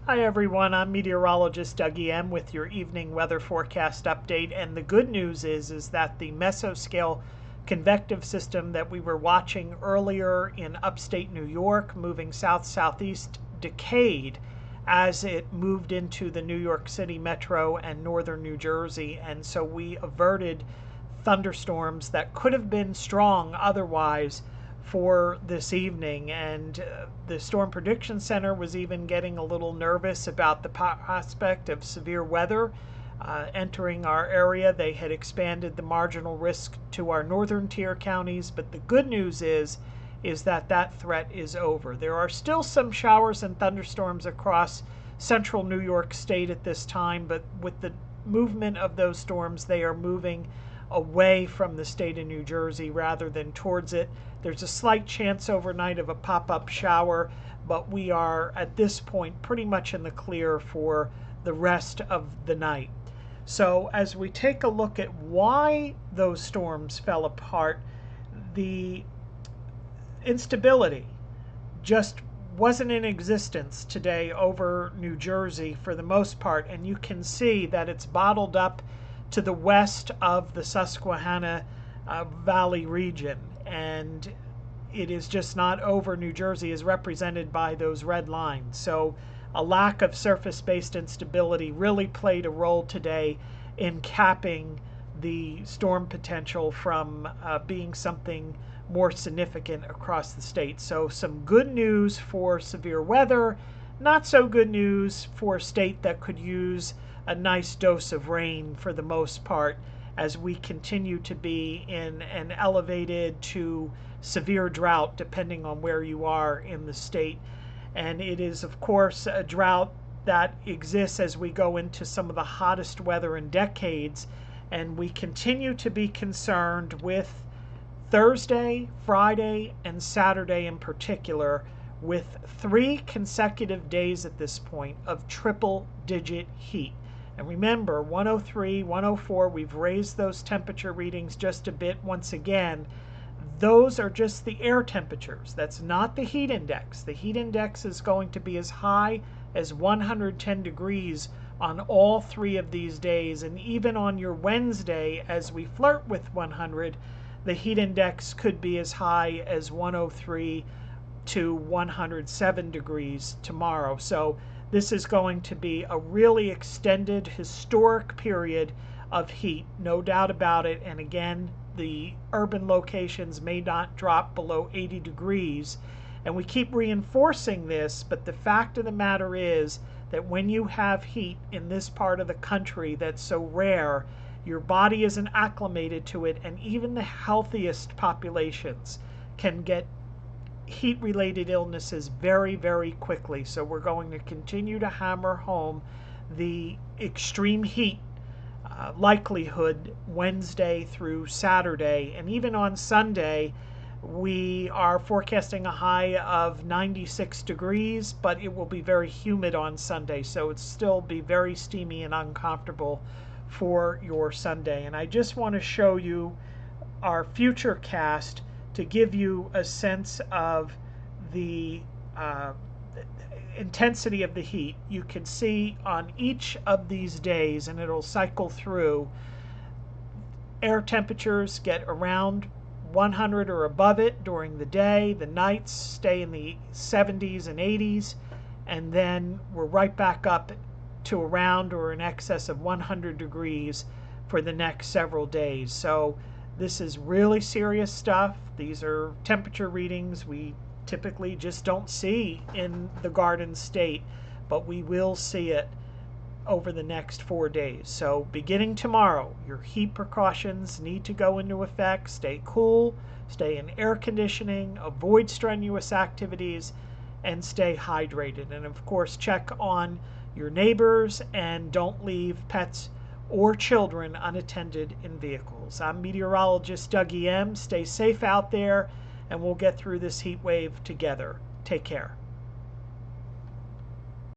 Hi everyone, I'm meteorologist Doug E.M. with your evening weather forecast update, and the good news is that the mesoscale convective system that we were watching earlier in upstate New York moving south-southeast decayed as it moved into the New York City metro and northern New Jersey, and so we averted thunderstorms that could have been strong otherwise for this evening. And the Storm Prediction Center was even getting a little nervous about the prospect of severe weather entering our area. They had expanded the marginal risk to our northern tier counties, but the good news is that that threat is over. There are still some showers and thunderstorms across central New York State at this time, but with the movement of those storms, they are moving away from the state of New Jersey rather than towards it. There's a slight chance overnight of a pop-up shower, but we are at this point pretty much in the clear for the rest of the night. So as we take a look at why those storms fell apart, the instability just wasn't in existence today over New Jersey for the most part, and you can see that it's bottled up to the west of the Susquehanna Valley region, and it is just not over New Jersey as represented by those red lines. So a lack of surface-based instability really played a role today in capping the storm potential from being something more significant across the state. So some good news for severe weather, not so good news for a state that could use a nice dose of rain for the most part as we continue to be in an elevated to severe drought depending on where you are in the state. And it is of course a drought that exists as we go into some of the hottest weather in decades, and we continue to be concerned with Thursday, Friday, and Saturday in particular, with 3 consecutive days at this point of triple-digit heat. And remember, 103, 104, we've raised those temperature readings just a bit once again. Those are just the air temperatures. That's not the heat index. The heat index is going to be as high as 110 degrees on all 3 of these days. And even on your Wednesday, as we flirt with 100, the heat index could be as high as 103 to 107 degrees tomorrow. So this is going to be a really extended historic period of heat, no doubt about it. And again, the urban locations may not drop below 80 degrees. And we keep reinforcing this, but the fact of the matter is that when you have heat in this part of the country that's so rare, your body isn't acclimated to it, and even the healthiest populations can get heat-related illnesses very, very quickly. So we're going to continue to hammer home the extreme heat likelihood Wednesday through Saturday. And even on Sunday, we are forecasting a high of 96 degrees, but it will be very humid on Sunday, so it'll still be very steamy and uncomfortable for your Sunday. And I just want to show you our future cast to give you a sense of the intensity of the heat. You can see on each of these days, and it'll cycle through, air temperatures get around 100 or above it during the day. The nights stay in the 70s and 80s, and then we're right back up to around or in excess of 100 degrees for the next several days. So this is really serious stuff. These are temperature readings we typically just don't see in the Garden State, but we will see it over the next 4 days. So beginning tomorrow, your heat precautions need to go into effect. Stay cool, stay in air conditioning, avoid strenuous activities, and stay hydrated. And of course, check on your neighbors and don't leave pets or children unattended in vehicles. I'm meteorologist Doug E.M. Stay safe out there, and we'll get through this heat wave together. Take care.